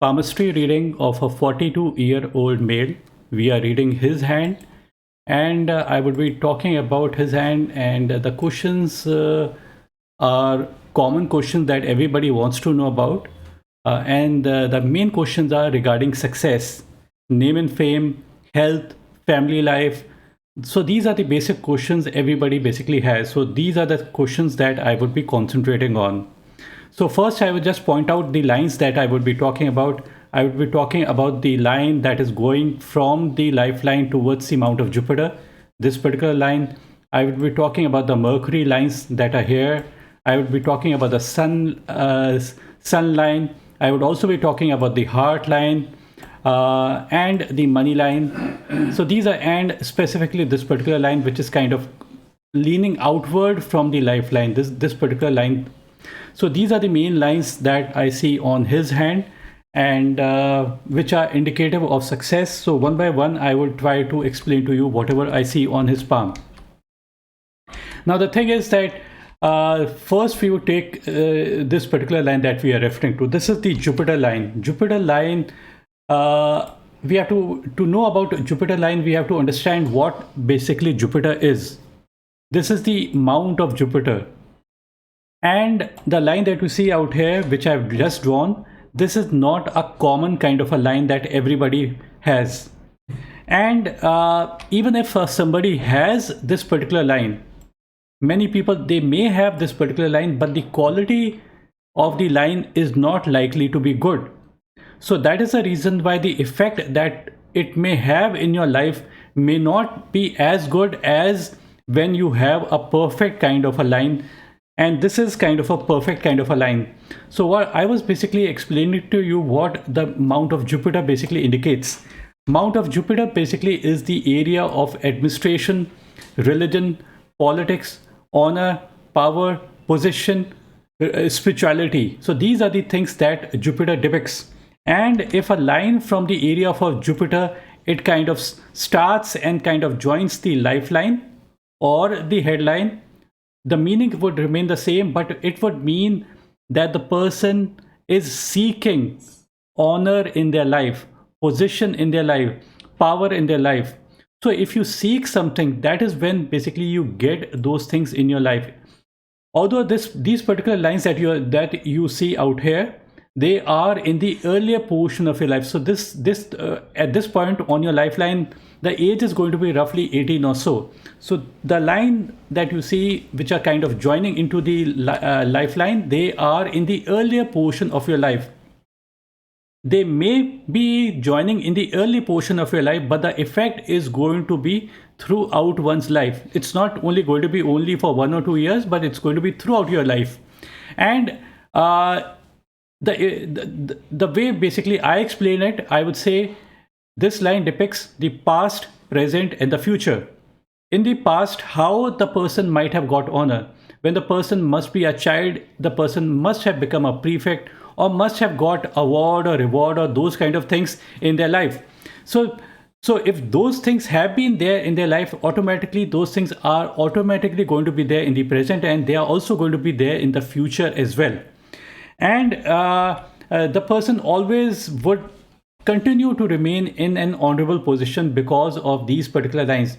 palmistry reading of a 42-year-old male. We are reading his hand, and I would be talking about his hand, and the questions are common questions that everybody wants to know about. And the main questions are regarding success, name and fame, health, family life. So these are the basic questions everybody basically has. So these are the questions that I would be concentrating on. So first, I would just point out the lines that I would be talking about. I would be talking about the line that is going from the lifeline towards the Mount of Jupiter. This particular line. I would be talking about the Mercury lines that are here. I would be talking about the sun line. I would also be talking about the heart line and the money line. So these are, and specifically this particular line, which is kind of leaning outward from the lifeline. This particular line. So these are the main lines that I see on his hand, and which are indicative of success. So one by one, I will try to explain to you whatever I see on his palm. Now the thing is that first we would take this particular line that we are referring to. This is the Jupiter line. Jupiter line. We have to know about Jupiter line. We have to understand what basically Jupiter is. This is the Mount of Jupiter. And the line that you see out here, which I've just drawn, this is not a common kind of a line that everybody has. And even if somebody has this particular line, many people, they may have this particular line, but the quality of the line is not likely to be good. So that is the reason why the effect that it may have in your life may not be as good as when you have a perfect kind of a line. And this is kind of a perfect kind of a line. So what I was basically explaining to you what the Mount of Jupiter basically indicates. Mount of Jupiter basically is the area of administration, religion, politics, honor, power, position, spirituality. So these are the things that Jupiter depicts. And if a line from the area of Jupiter, it kind of starts and kind of joins the lifeline or the headline, the meaning would remain the same, but it would mean that the person is seeking honor in their life, position in their life, power in their life. So if you seek something, that is when basically you get those things in your life. Although these particular lines that you see out here, they are in the earlier portion of your life. So this at this point on your lifeline, the age is going to be roughly 18 or so. So the line that you see, which are kind of joining into the lifeline, they are in the earlier portion of your life. They may be joining in the early portion of your life, but the effect is going to be throughout one's life. It's not only going to be only for 1 or 2 years, but it's going to be throughout your life. And the way basically I explain it, I would say this line depicts the past, present, and the future. In the past, how the person might have got honor. When the person must be a child, the person must have become a prefect or must have got award or reward or those kind of things in their life. So if those things have been there in their life, automatically those things are automatically going to be there in the present, and they are also going to be there in the future as well. And the person always would continue to remain in an honorable position because of these particular lines.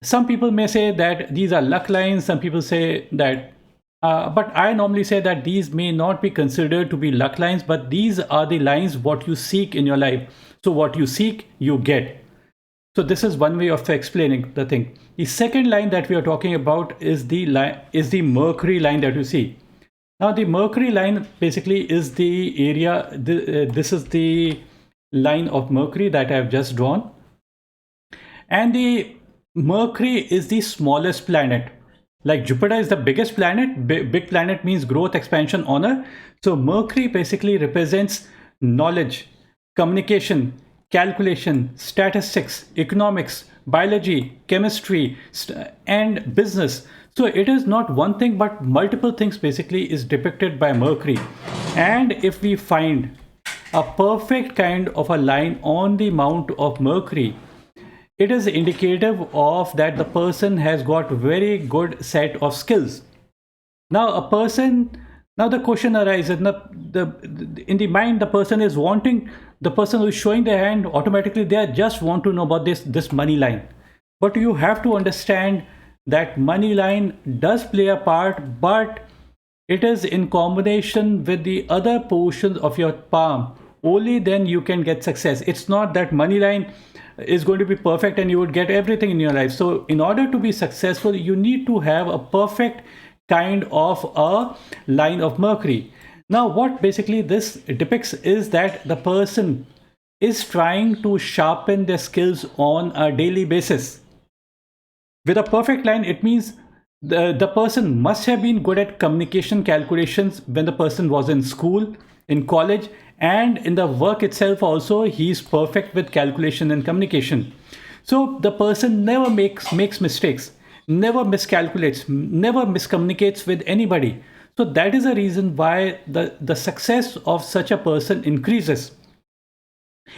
Some people may say that these are luck lines. Some people say that, but I normally say that these may not be considered to be luck lines, but these are the lines what you seek in your life. So what you seek, you get. So this is one way of explaining the thing. The second line that we are talking about is the Mercury line that you see. Now the Mercury line basically is the area, this is the line of Mercury that I have just drawn. And the Mercury is the smallest planet. Like Jupiter is the biggest planet. Big planet means growth, expansion, honor. So Mercury basically represents knowledge, communication, calculation, statistics, economics, biology, chemistry, and business. So it is not one thing, but multiple things basically is depicted by Mercury. And if we find a perfect kind of a line on the Mount of Mercury, it is indicative of that the person has got very good set of skills. Now a person Now the question arises, in the mind, the person is wanting, the person who is showing their hand, automatically they just want to know about this money line. But you have to understand that money line does play a part, but it is in combination with the other portions of your palm. Only then you can get success. It's not that money line is going to be perfect and you would get everything in your life. So in order to be successful, you need to have a perfect kind of a line of Mercury. Now what basically this depicts is that the person is trying to sharpen their skills on a daily basis. With a perfect line, it means the person must have been good at communication calculations when the person was in school, in college, and in the work itself also. He's perfect with calculation and communication. So the person never makes mistakes, never miscalculates, never miscommunicates with anybody. So that is the reason why the success of such a person increases.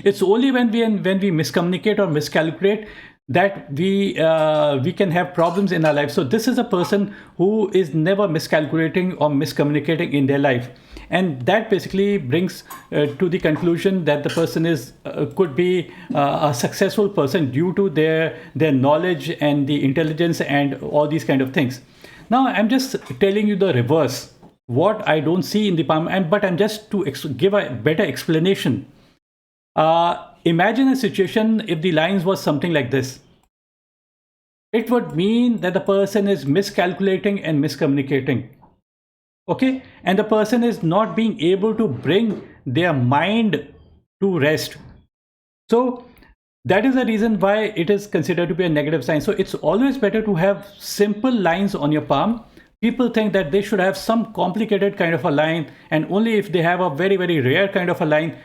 It's only when we miscommunicate or miscalculate that we can have problems in our life. So this is a person who is never miscalculating or miscommunicating in their life, and that basically brings to the conclusion that the person is could be a successful person due to their knowledge and the intelligence and all these kind of things. Now I'm just telling you the reverse, what I don't see in the palm, but I'm just to give a better explanation. Imagine a situation if the lines was something like this. It would mean that the person is miscalculating and miscommunicating. Okay, and the person is not being able to bring their mind to rest. So that is the reason why it is considered to be a negative sign. So it's always better to have simple lines on your palm. People think that they should have some complicated kind of a line, and only if they have a very, very rare kind of a line,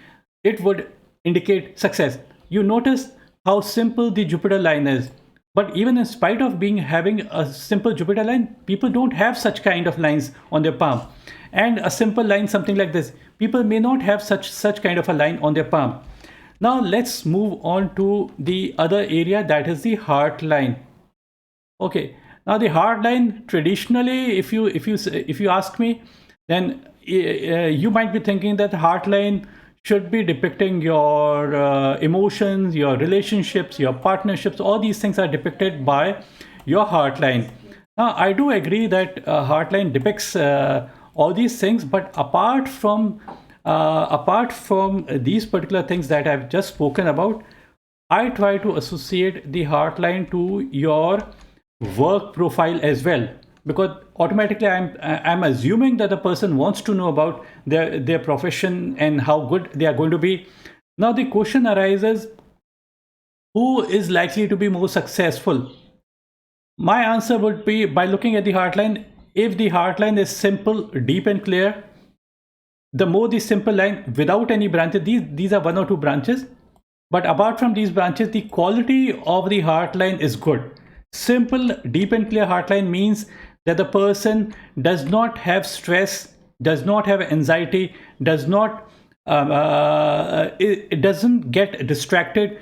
it would indicate success. You notice how simple the Jupiter line is. But even in spite of having a simple Jupiter line, people don't have such kind of lines on their palm. And a simple line, something like this, people may not have such kind of a line on their palm. Now let's move on to the other area, that is the heart line. Okay. Now the heart line, traditionally, if you ask me, then you might be thinking that the heart line should be depicting your emotions, your relationships, your partnerships. All these things are depicted by your heart line. Now I do agree that heart line depicts all these things, but apart from these particular things that I've just spoken about, I try to associate the heart line to your work profile as well, because automatically I'm assuming that the person wants to know about their profession and how good they are going to be. Now the question arises, who is likely to be more successful? My answer would be, by looking at the heart line, if the heart line is simple, deep and clear, the more the simple line without any branches, these are one or two branches, but apart from these branches, the quality of the heart line is good. Simple, deep and clear heart line means that the person does not have stress, does not have anxiety, it doesn't get distracted,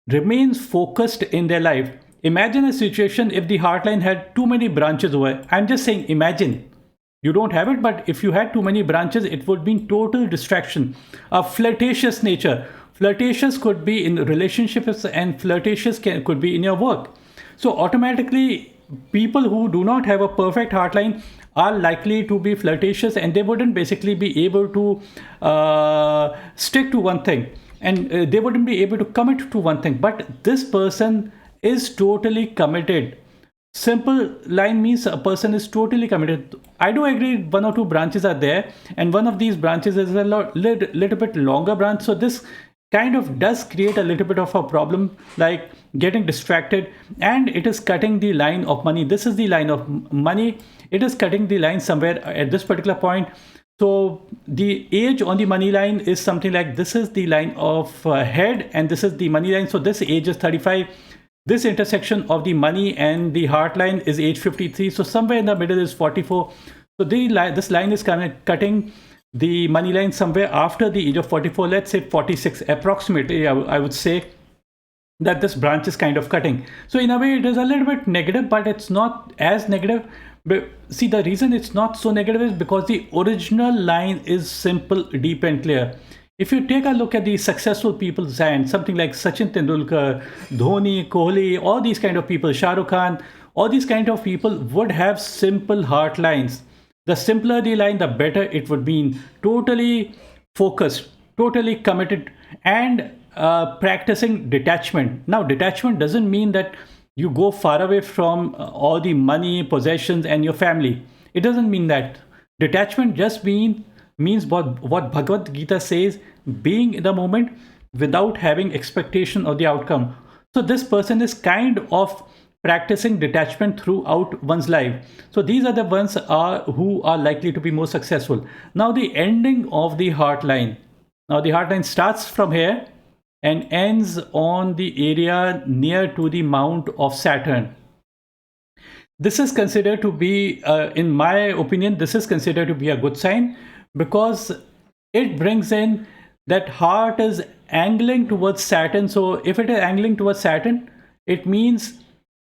remains focused in their life. Imagine a situation if the heart line had too many branches over. I'm just saying, imagine. You don't have it, but if you had too many branches, it would be total distraction. A flirtatious nature. Flirtatious could be in relationships, and flirtatious could be in your work. So automatically, people who do not have a perfect heart line are likely to be flirtatious, and they wouldn't basically be able to stick to one thing, and they wouldn't be able to commit to one thing. But this person is totally committed. Simple line means a person is totally committed. I do agree one or two branches are there, and one of these branches is a little bit longer branch. So this kind of does create a little bit of a problem, like getting distracted, and it is cutting the line of money. This is the line of money. It is cutting the line somewhere at this particular point. So the age on the money line is something like, this is the line of head, and this is the money line. So this age is 35. This intersection of the money and the heart line is age 53. So somewhere in the middle is 44. So this line is kind of cutting the money line somewhere after the age of 44, let's say 46 approximately. I would say that this branch is kind of cutting. So in a way, it is a little bit negative, but it's not as negative, But see, the reason it's not so negative is because the original line is simple, deep, and clear. If you take a look at the successful people's hand, something like Sachin Tendulkar, Dhoni, Kohli, all these kind of people, Shahrukh Khan, all these kind of people would have simple heart lines. The simpler the line, the better it would be. Totally focused, totally committed, and practicing detachment. Now, detachment doesn't mean that you go far away from all the money, possessions, and your family. It doesn't mean that. Detachment just means what Bhagavad Gita says, being in the moment without having expectation of the outcome. So this person is kind of practicing detachment throughout one's life. So these are the ones who are likely to be more successful. Now the ending of the heart line. Now the heart line starts from here and ends on the area near to the Mount of Saturn. This is considered to be, in my opinion, this is considered to be a good sign, because it brings in that heart is angling towards Saturn. So if it is angling towards Saturn, it means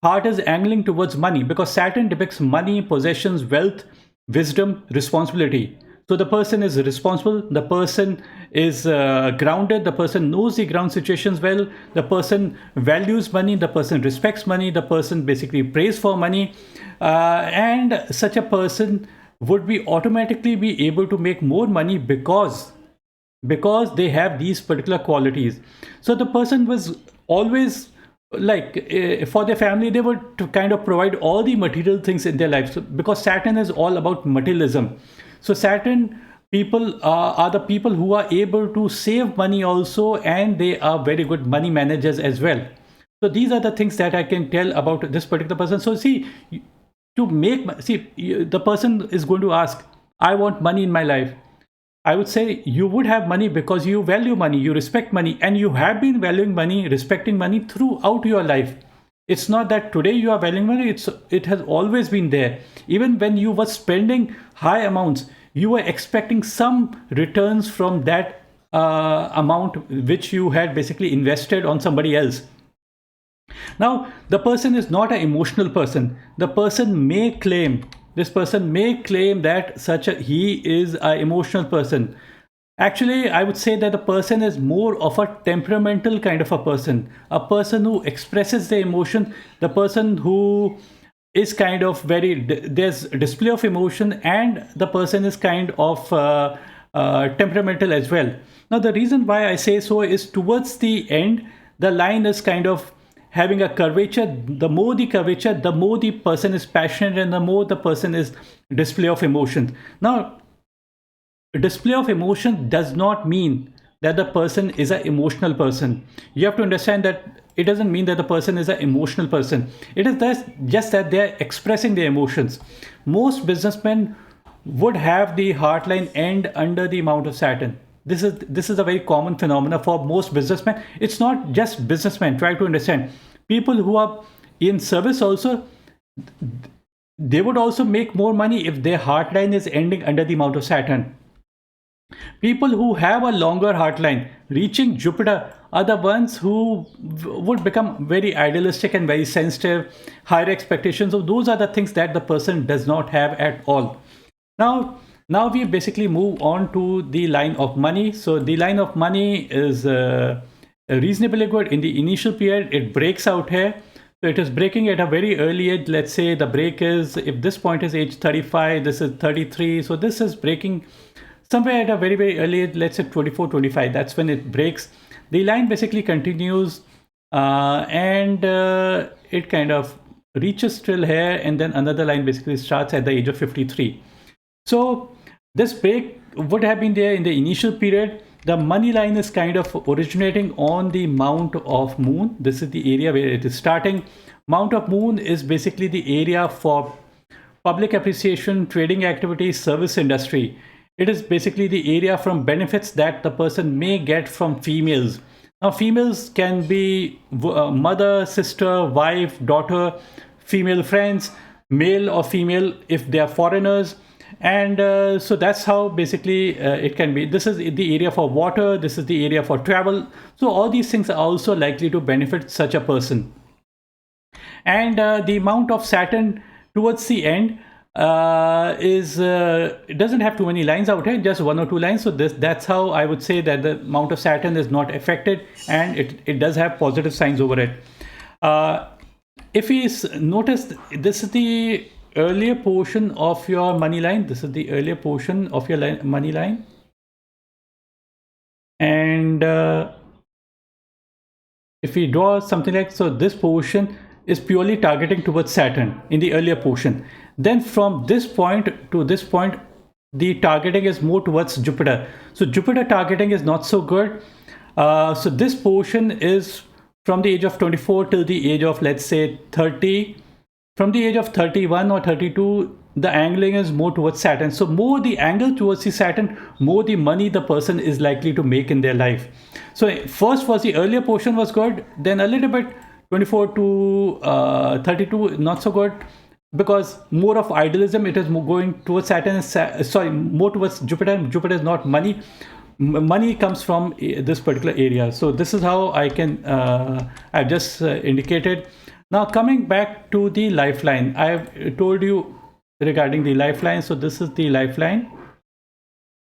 heart is angling towards money, because Saturn depicts money, possessions, wealth, wisdom, responsibility. So the person is responsible, the person is grounded, the person knows the ground situations well, the person values money, the person respects money, the person basically prays for money, and such a person would be automatically be able to make more money because they have these particular qualities. So the person was always like, for their family, they would to kind of provide all the material things in their life. So, because Saturn is all about materialism. So Saturn people are the people who are able to save money also, and they are very good money managers as well. So these are the things that I can tell about this particular person. So see, to make, see, the person is going to ask, I want money in my life. I would say you would have money because you value money, you respect money, and you have been valuing money, respecting money throughout your life. It's not that today you are valuing money, it has always been there. Even when you were spending high amounts, you were expecting some returns from that amount which you had basically invested on somebody else. Now, the person is not an emotional person. The person may claim, this person may claim that he is an emotional person. Actually, I would say that the person is more of a temperamental kind of a person who expresses the emotion, the person who is kind of very, there's display of emotion, and the person is kind of temperamental as well. Now, the reason why I say so is towards the end, the line is kind of having a curvature. The more the curvature, the more the person is passionate, and the more the person is display of emotion. Now, display of emotion does not mean that the person is an emotional person. You have to understand that it doesn't mean that the person is an emotional person. It is just that they're expressing their emotions. Most businessmen would have the heart line end under the Mount of Saturn. This is a very common phenomena for most businessmen. It's not just businessmen. Try to understand. People who are in service also, they would also make more money if their heart line is ending under the Mount of Saturn. People who have a longer heart line reaching Jupiter are the ones who would become very idealistic and very sensitive, higher expectations. So those are the things that the person does not have at all. Now we basically move on to the line of money. So the line of money is reasonably good in the initial period. It breaks out here. So it is breaking at a very early age. Let's say the break is, if this point is age 35, this is 33. So this is breaking somewhere at a very, very early age, let's say 24, 25. That's when it breaks. The line basically continues and it kind of reaches till here, and then another line basically starts at the age of 53. So this break would have been there in the initial period. The money line is kind of originating on the Mount of Moon. This is the area where it is starting. Mount of Moon is basically the area for public appreciation, trading activities, service industry. It is basically the area from benefits that the person may get from females. Now, females can be mother, sister, wife, daughter, female friends, male or female if they are foreigners. And so that's how basically it can be. This is the area for water. This is the area for travel. So all these things are also likely to benefit such a person. And the Mount of Saturn towards the end, it doesn't have too many lines out here, just one or two lines. So that's how I would say that the Mount of Saturn is not affected, and it does have positive signs over it. If we notice, this is the earlier portion of your money line. This is the earlier portion of your money line, and if we draw something like so, this portion is purely targeting towards Saturn in the earlier portion. Then from this point to this point, the targeting is more towards Jupiter. So Jupiter targeting is not so good. So this portion is from the age of 24 till the age of, let's say, 30. From the age of 31 or 32, the angling is more towards Saturn. So more the angle towards the Saturn, more the money the person is likely to make in their life. So first was the earlier portion was good, then a little bit 24 to 32 not so good, because more of idealism, it is more going towards Saturn, sorry, more towards Jupiter. Jupiter is not money. Money comes from this particular area. So this is how I can I've just indicated. Now coming back to the lifeline, I've told you regarding the lifeline. So this is the lifeline,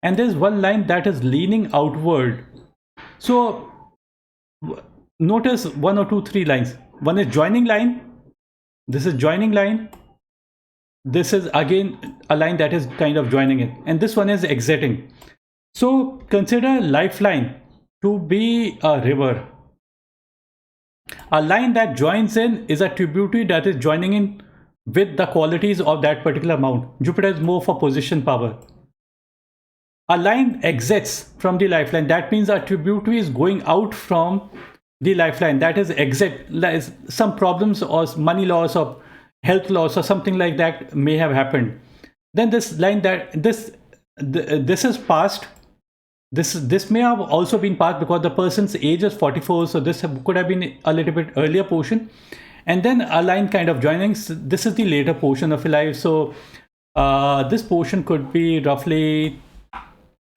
and there's one line that is leaning outward. So notice one or two, three lines. One is joining line. This is joining line. This is again a line that is kind of joining it, and this one is exiting. So consider lifeline to be a river. A line that joins in is a tributary that is joining in with the qualities of that particular mount. Jupiter is more for position power. A line exits from the lifeline. That means a tributary is going out from the lifeline. That is exit. Some problems or money loss or health loss or something like that may have happened. Then this line that this is past. This may have also been passed because the person's age is 44, so this could have been a little bit earlier portion, and then a line kind of joining. This is the later portion of your life. So this portion could be roughly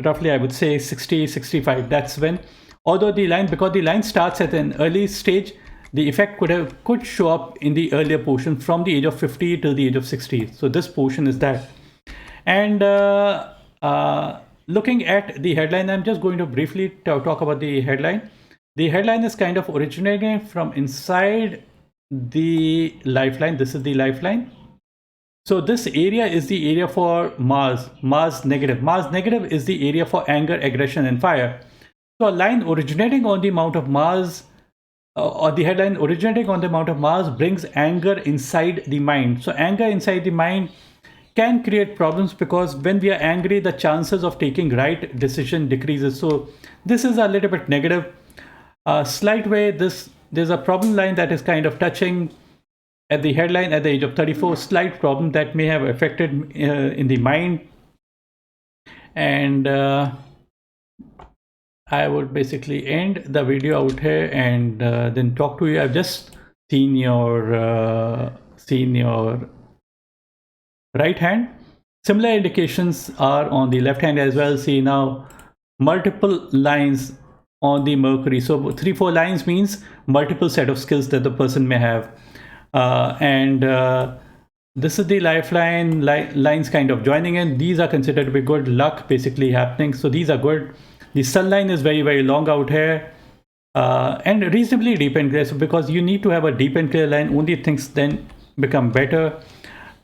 I would say 60, 65. That's when, although the line, because the line starts at an early stage, the effect could show up in the earlier portion from the age of 50 till the age of 60. So this portion is that. And looking at the headline, I'm just going to briefly talk about the headline. The headline is kind of originating from inside the lifeline. This is the lifeline. So this area is the area for Mars. Mars negative. Mars negative is the area for anger, aggression, and fire. So a line originating on the Mount of Mars, or the headline originating on the Mount of Mars, brings anger inside the mind. So anger inside the mind can create problems, because when we are angry, the chances of taking right decision decreases. So this is a little bit negative. Slight way, there's a problem line that is kind of touching at the headline at the age of 34. Slight problem that may have affected in the mind. And I would basically end the video out here and then talk to you. I've just seen your right hand. Similar indications are on the left hand as well. See now, multiple lines on the Mercury. So 3-4 lines means multiple set of skills that the person may have. This is the lifeline, lines kind of joining in. These are considered to be good luck basically happening. So these are good. The sun line is very, very long out here, and reasonably deep and clear. So because you need to have a deep and clear line, only things then become better.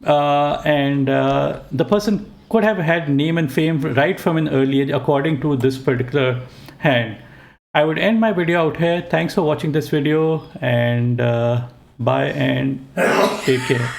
The person could have had name and fame right from an early age according to this particular hand. I would end my video out here. Thanks for watching this video, and bye and take care.